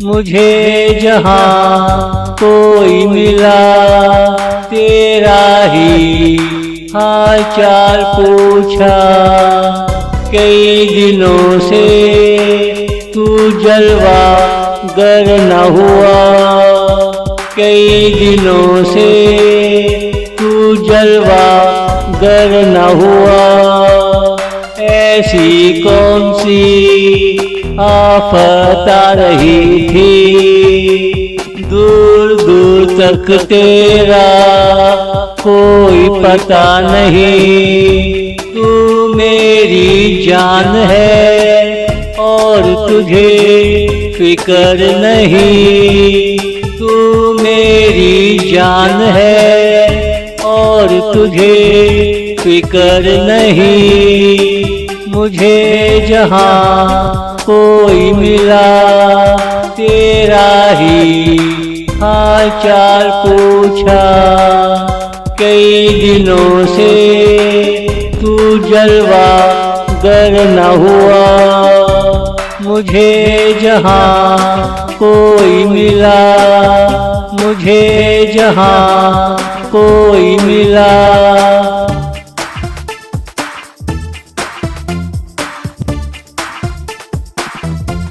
मुझे जहाँ कोई मिला तेरा ही हाल चाल पूछा। कई दिनों से तू जलवा गर न हुआ, कई दिनों से तू जलवा गर न हुआ। ऐसी कौन सी आफत आ रही थी, दूर दूर तक तेरा कोई पता नहीं। तू मेरी जान है और तुझे फिक्र नहीं। तू मेरी जान है और तुझे फिक्र नहीं। मुझे जहाँ कोई मिला तेरा ही हाल चाल पूछा। कई दिनों से तू जलवा गर न हुआ। मुझे जहाँ कोई मिला, मुझे जहाँ कोई मिला।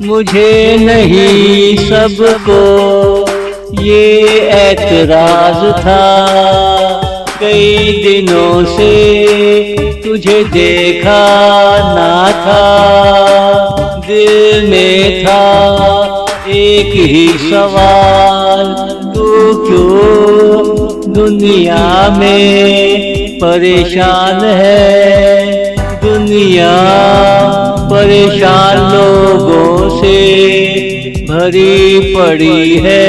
मुझे नहीं सबको ये ऐतराज था, कई दिनों से तुझे देखा ना था। दिल में था एक ही सवाल, तू क्यों दुनिया में परेशान है। दुनिया परेशान लोगों से भरी पड़ी है।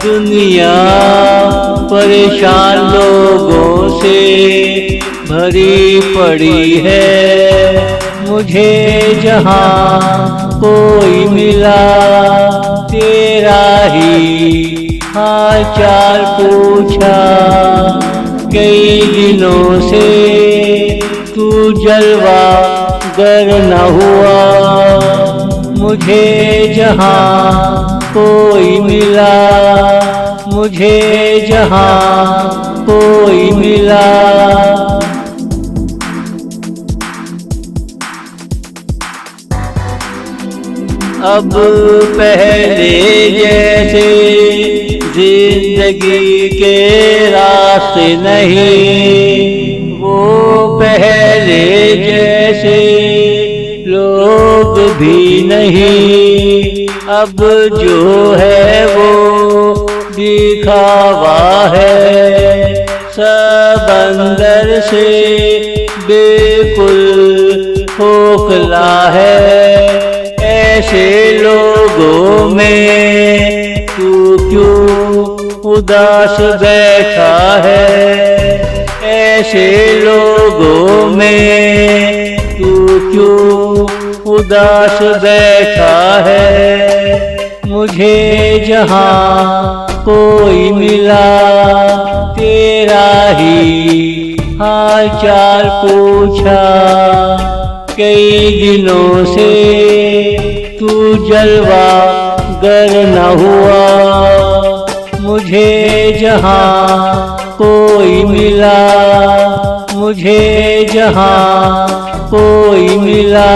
दुनिया परेशान लोगों से भरी पड़ी है। मुझे जहाँ कोई मिला तेरा ही हाल चाल पूछा। कई दिनों से तू जलवा गर न हुआ। मुझे जहाँ कोई मिला, मुझे जहाँ कोई मिला। अब पहले जैसे जिंदगी के रास्ते नहीं, वो पहले जैसे लोग भी नहीं। अब जो है वो दिखावा है, सब अंदर से बिल्कुल खोखला है। ऐसे लोगों में तू क्यों उदास बैठा है। ऐसे लोगों में तू क्यों उदास बैठा है। मुझे जहाँ कोई मिला तेरा ही हाल चाल पूछा। कई दिनों से तू जलवा गर न हुआ। मुझे जहाँ कोई मिला, मुझे जहाँ कोई मिला।